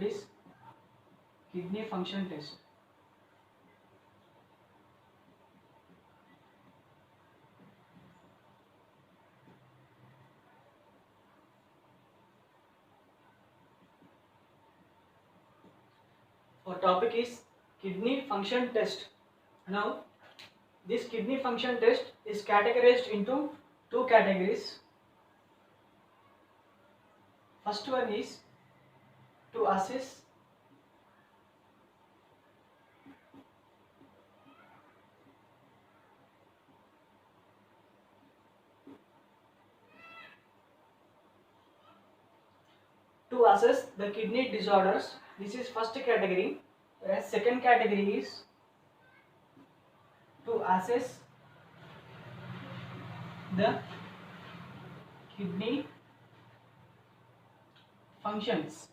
that is kidney function test. Our topic is kidney function test. Now, this kidney function test is categorized into two categories. First one is to assess the kidney disorders. This is first category. Whereas second category is to assess the kidney functions.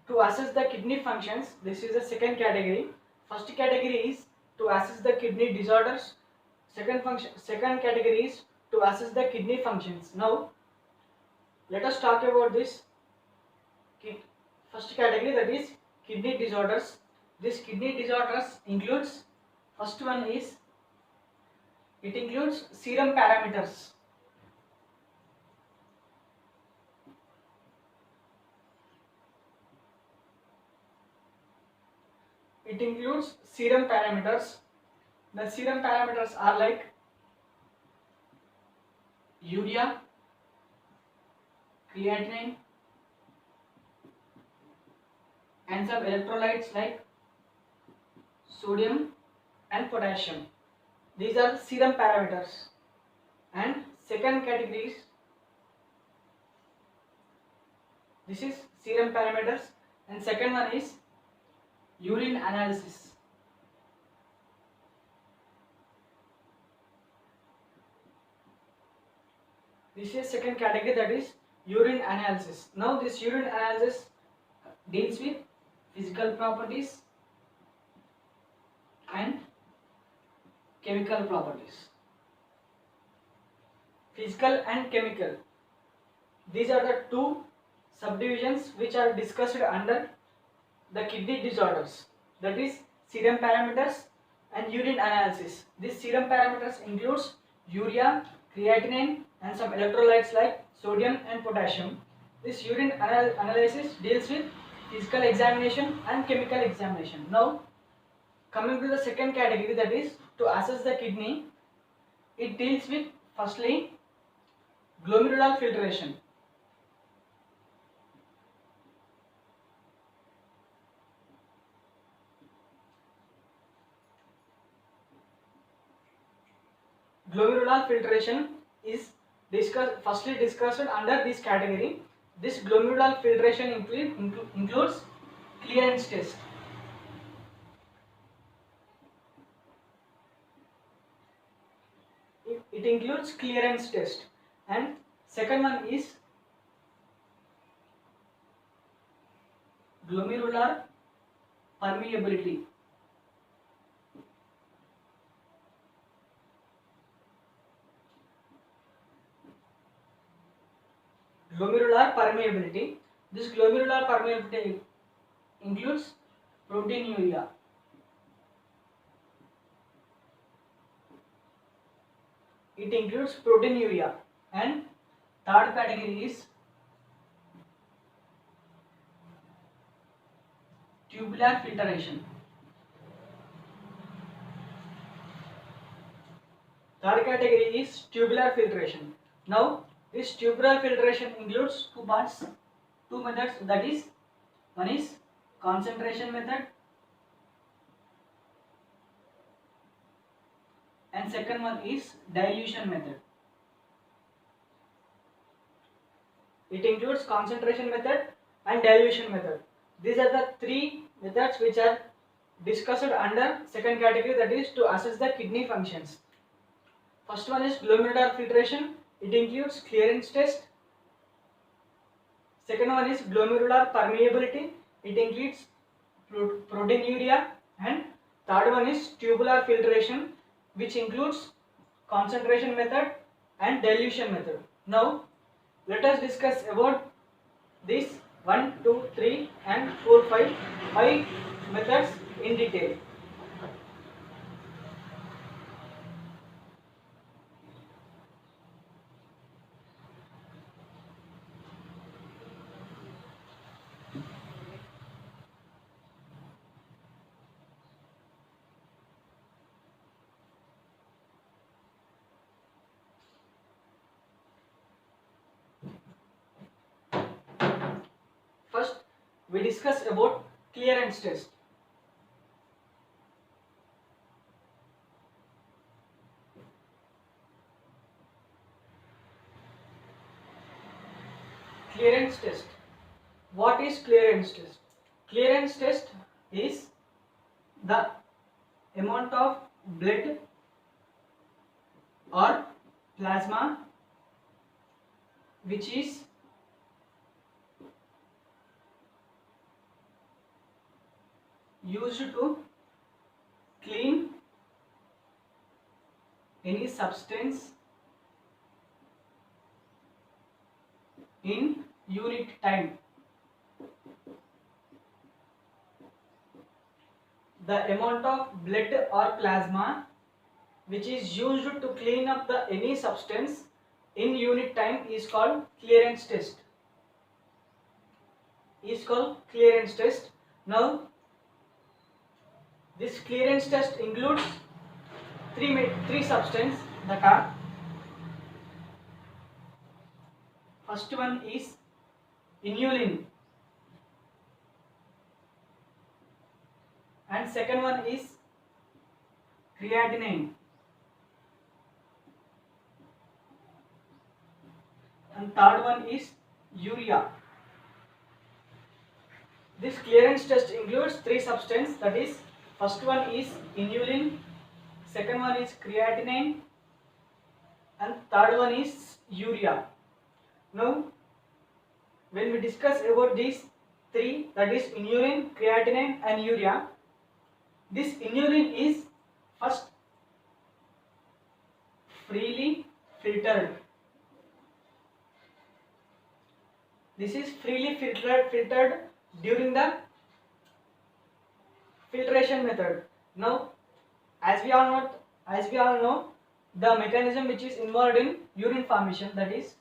To assess the kidney functions, this is the second category. First category is to assess the kidney disorders. Second category is to assess the kidney functions. Now, let us talk about this first category, that is kidney disorders. This kidney disorders includes, first one is, it includes serum parameters. It includes serum parameters. The serum parameters are like urea, creatinine, and some electrolytes like sodium and potassium. These are serum parameters. And second category is, this is serum parameters, and second one is urine analysis. This is second category, that is urine analysis. Now this urine analysis deals with physical properties and chemical properties. Physical and chemical. These are the two subdivisions which are discussed under the kidney disorders, that is serum parameters and urine analysis. These serum parameters includes urea, creatinine, and some electrolytes like sodium and potassium. This urine analysis deals with physical examination and chemical examination. Now, coming to the second category, that is to assess the kidney, it deals with firstly glomerular filtration. Glomerular filtration is firstly discussed under this category. This glomerular filtration includes clearance test. It includes clearance test. And second one is glomerular permeability. Glomerular permeability. This glomerular permeability includes proteinuria. It includes proteinuria. And third category is tubular filtration. Third category is tubular filtration. Now, this tubular filtration includes two parts, two methods, that is, one is concentration method and second one is dilution method. It includes concentration method and dilution method. These are the three methods which are discussed under second category, that is to assess the kidney functions. First one is glomerular filtration. It includes clearance test. Second one is glomerular permeability. It includes proteinuria. And third one is tubular filtration, which includes concentration method and dilution method. Now, Let us discuss about this 1, 2, 3 and 4, 5 methods in detail. First, we discuss about clearance test. Clearance test. What is clearance test? Clearance test is the amount of blood or plasma which is used to clean any substance in unit time. The amount of blood or plasma which is used to clean up any substance in unit time is called clearance test. Now, this clearance test includes three substances that are: first one is inulin, and second one is creatinine, and third one is urea. This clearance test includes three substances, that is, first one is inulin, second one is creatinine, and third one is urea. Now, when we discuss about these three, that is inulin, creatinine and urea, this inulin is first freely filtered. This is freely filtered during the filtration method. Now, as we all know, the mechanism which is involved in urine formation, that is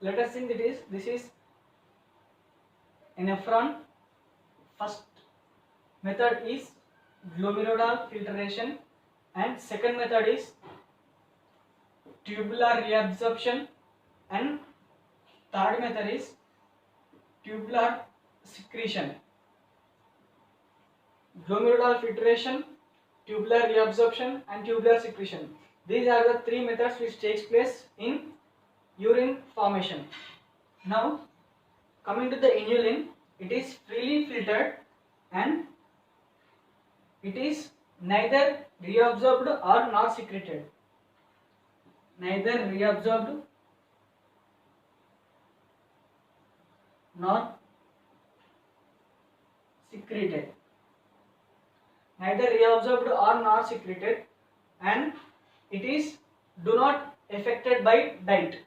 let us think this is nephron. First method is glomerular filtration and second method is tubular reabsorption and third method is tubular secretion. Glomerular filtration, tubular reabsorption and tubular secretion. These are the three methods which takes place in urine formation. Now, coming to the inulin, it is freely filtered and it is neither reabsorbed or not secreted. Neither reabsorbed nor secreted. Neither reabsorbed or not secreted, and it is do not affected by diet.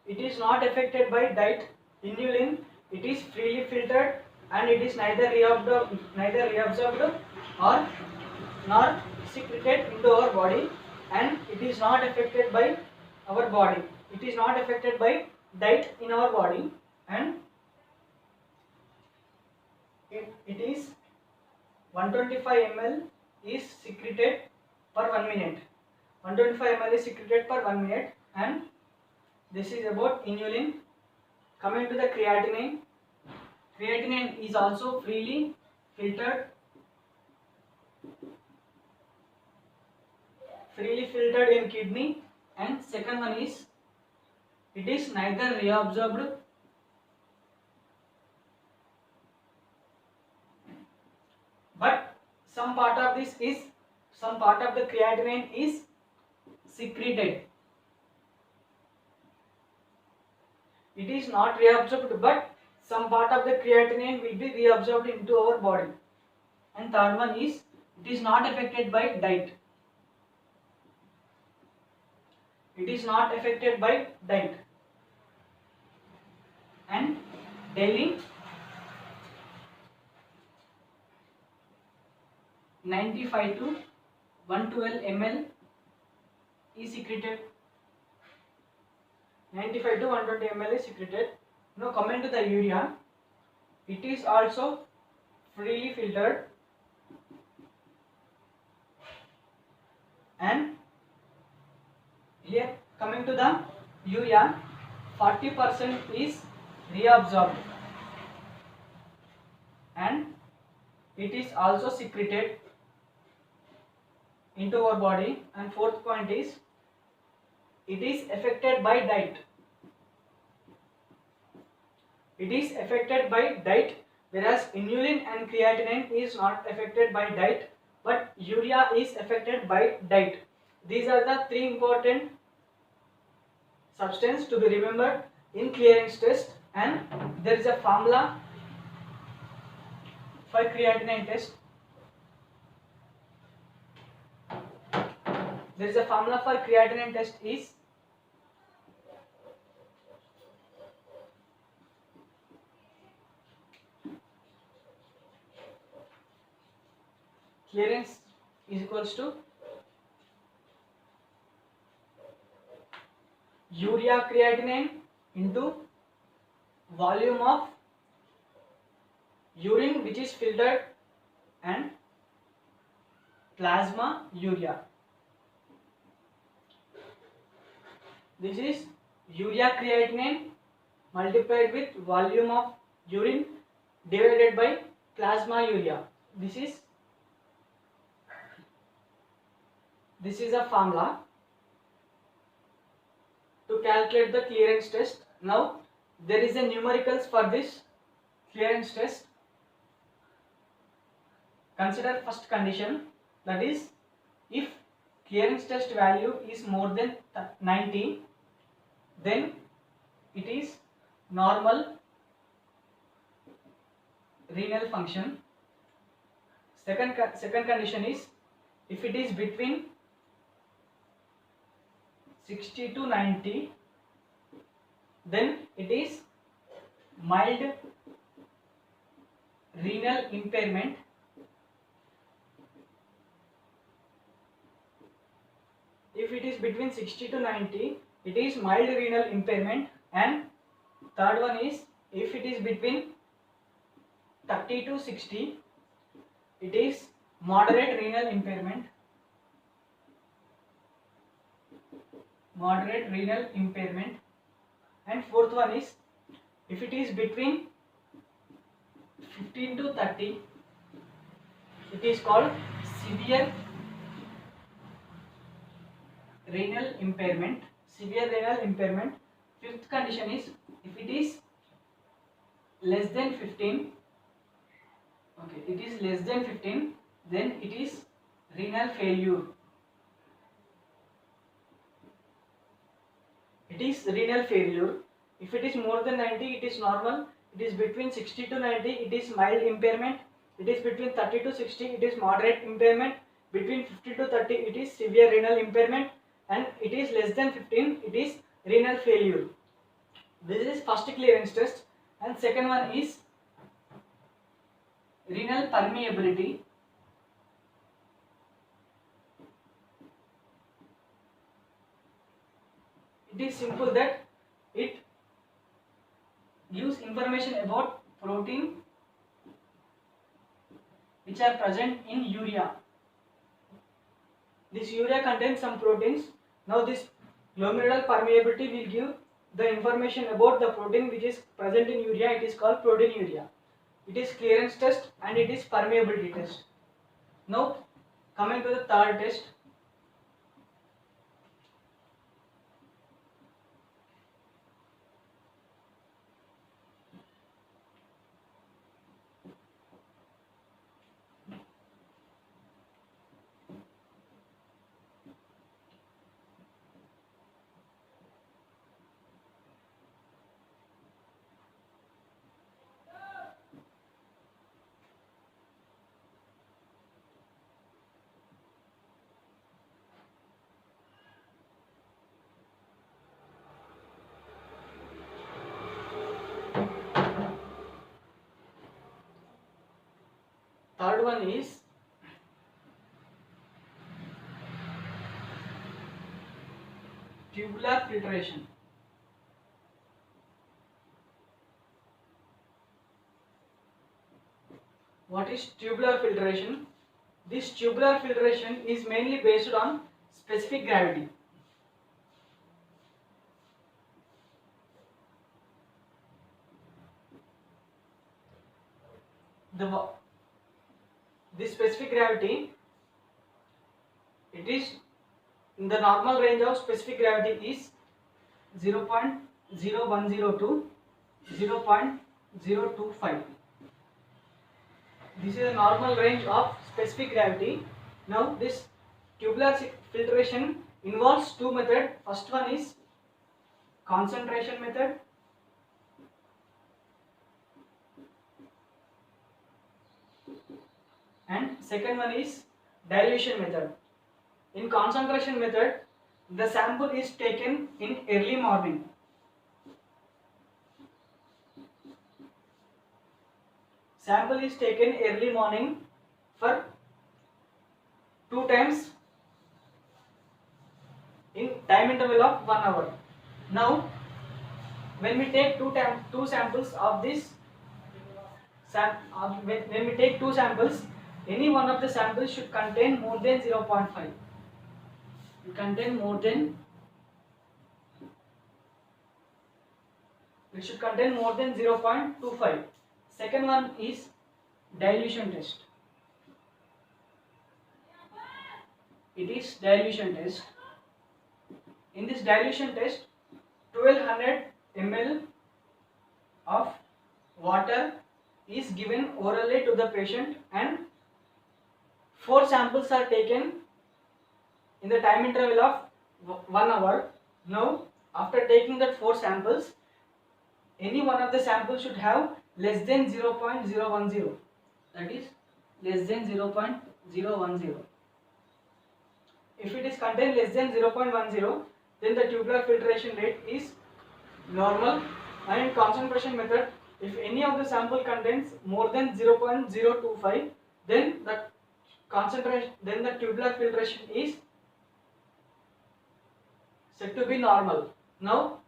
It is not affected by diet. Inulin, it is freely filtered and it is neither reabsorbed or nor secreted into our body, and it is not affected by our body. It is not affected by diet in our body, and it is 125 ml is secreted per 1 minute. 125 ml is secreted per 1 minute, and this is about inulin. Coming to the creatinine, creatinine is also freely filtered in kidney, and second one is it is neither reabsorbed but some part is some part of the creatinine is secreted. It is not reabsorbed, but some part of the creatinine will be reabsorbed into our body. And third one is it is not affected by diet. It is not affected by diet. And daily 95 to 112 ml is secreted. 95 to 120 ml is secreted. Now coming to the urea, it is also freely filtered, and here coming to the urea, 40% is reabsorbed and it is also secreted into our body. And fourth point is it is affected by diet. It is affected by diet, whereas inulin and creatinine is not affected by diet, but urea is affected by diet. These are the three important substances to be remembered in clearance test, and there is a formula for creatinine test. There is a formula for creatinine test is clearance is equals to urea creatinine into volume of urine which is filtered and plasma urea. This is urea creatinine multiplied with volume of urine divided by plasma urea. This is a formula to calculate the clearance test. Now there is a numericals for this clearance test. Consider first condition, that is if clearance test value is more than 90, then it is normal renal function. Second condition is if it is between 60 to 90, then it is mild renal impairment. If it is between 60 to 90, it is mild renal impairment. And third one is if it is between 30 to 60, it is moderate renal impairment. Moderate renal impairment. And fourth one is if it is between 15 to 30, it is called severe renal impairment. Severe renal impairment. Fifth condition is if it is less than 15, okay, it is less than 15, then it is renal failure. It is renal failure. If it is more than 90, it is normal. It is between 60 to 90, it is mild impairment. It is between 30 to 60, it is moderate impairment. Between 50 to 30, it is severe renal impairment. And it is less than 15, it is renal failure. This is first clearance test. And second one is renal permeability. It is simple that it gives information about protein which are present in urea. This urea contains some proteins. Now this glomerular permeability will give the information about the protein which is present in urea. It is called proteinuria. It is clearance test and it is permeability test. Now coming to the third test. third one is tubular filtration. What is tubular filtration? This tubular filtration is mainly based on specific gravity. This specific gravity, it is in the normal range of specific gravity is 0.0102 to 0.025. This is the normal range of specific gravity. Now this tubular filtration involves two methods. First one is concentration method, and second one is dilution method. In concentration method, the sample is taken in early morning. Sample is taken early morning for 2 times in time interval of 1 hour. Now, when we take two samples of this, when we take two samples, any one of the samples should contain more than 0.5. It should contain more than 0.25. Second one is dilution test. It is dilution test. In this dilution test, 1200 ml of water is given orally to the patient and 4 samples are taken in the time interval of 1 hour. Now, after taking that 4 samples, any one of the samples should have less than 0.010. That is less than 0.010. If it is contained less than 0.10, then the tubular filtration rate is normal. And in concentration method, if any of the sample contains more than 0.025, then the tubular filtration is said to be normal. Now,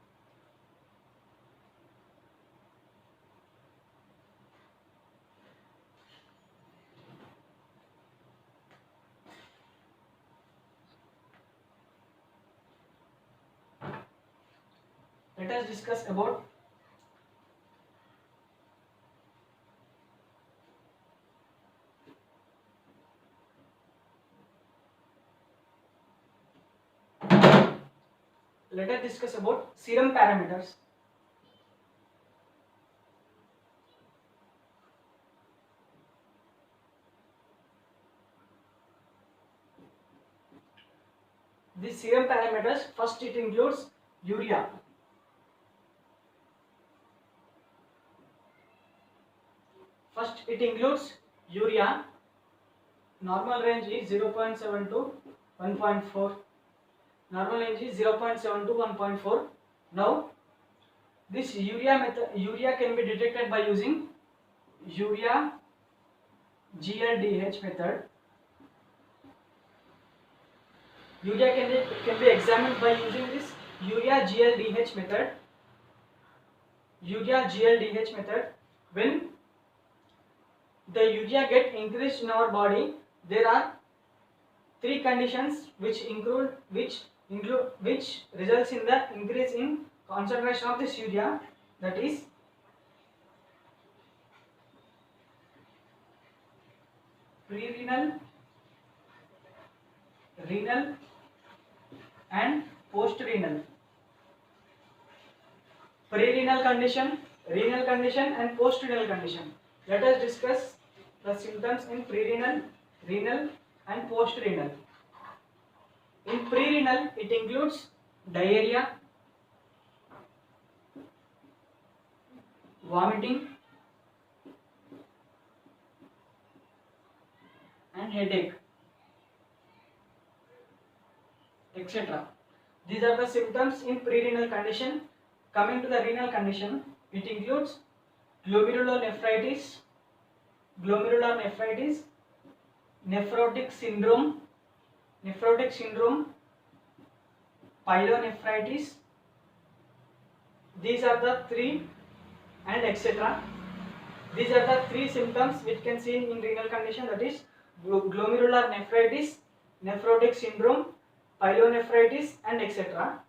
let us discuss about serum parameters. These serum parameters, first it includes urea. Normal range is 0.7 to 1.4. Normal range is 0.7 to 1.4. Now, this urea can be detected by using urea GLDH method. Urea can be examined by using this urea GLDH method. When the urea get increased in our body, there are 3 conditions which results in the increase in concentration of this urea. That is pre-renal, renal and post-renal. Pre-renal condition, renal condition and post-renal condition. Let us discuss the symptoms in pre-renal, renal and post-renal. In pre-renal, it includes diarrhea, vomiting and headache, etc. These are the symptoms in pre-renal condition. Coming to the renal condition, it includes glomerulonephritis, nephrotic syndrome, pyelonephritis. These are the three, and etc. These are the three symptoms which can seen in renal condition, that is glomerular nephritis, nephrotic syndrome, pyelonephritis, and etc.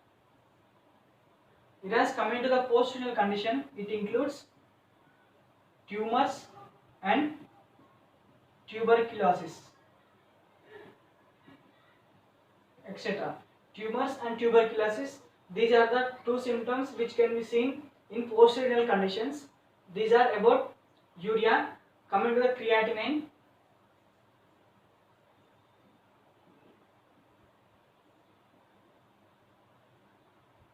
Whereas coming to the post-renal condition, it includes tumors and tuberculosis, etc. Tumors and tuberculosis, these are the two symptoms which can be seen in post-renal conditions. These are about urea. Coming to the creatinine,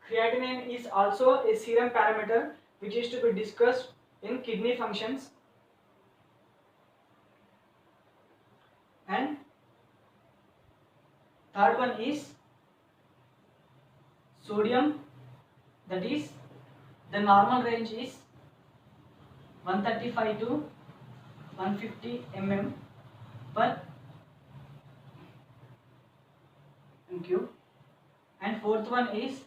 creatinine is also a serum parameter which is to be discussed in kidney functions. And third one is sodium, that is the normal range is 135 to 150 mm per cube. And fourth one is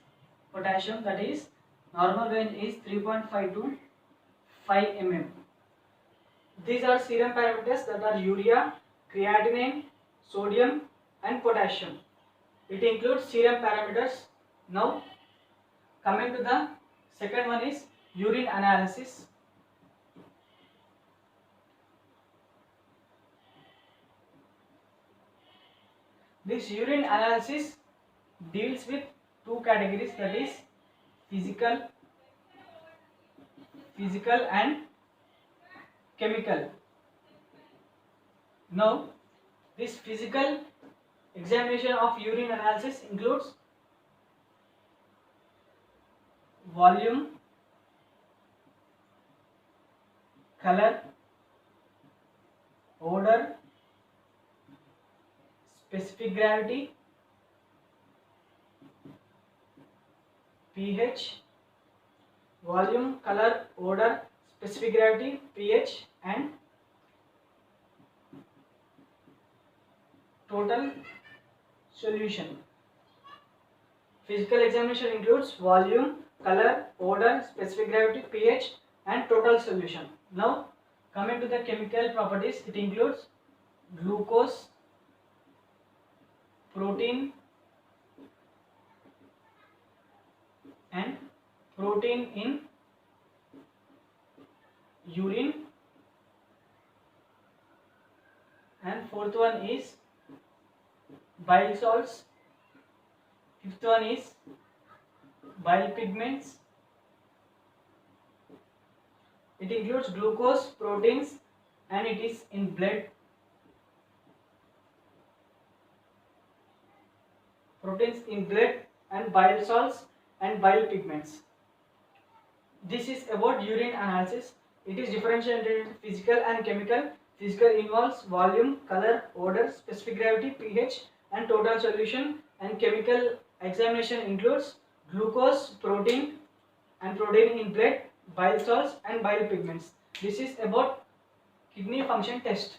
potassium, that is normal range is 3.5 to 5 mm. These are serum parameters, that are urea, creatinine, sodium and potassium. It includes serum parameters. Now coming to the second one is urine analysis. This urine analysis deals with two categories, that is physical and chemical. Now this physical examination of urine analysis includes volume, color, odor, specific gravity, pH, volume, color, odor, specific gravity, pH and total solution. Physical examination includes volume, color, odor, specific gravity, pH and total solution. Now coming to the chemical properties, it includes glucose, protein and protein in urine, and fourth one is bile salts, fifth one is bile pigments. It includes glucose, proteins and it is in blood. Proteins in blood and bile salts and bile pigments. This is about urine analysis. It is differentiated into physical and chemical. Physical involves volume, color, odor, specific gravity, pH and total solution, and chemical examination includes glucose, protein and protein in blood, bile salts and bile pigments. This is about kidney function test.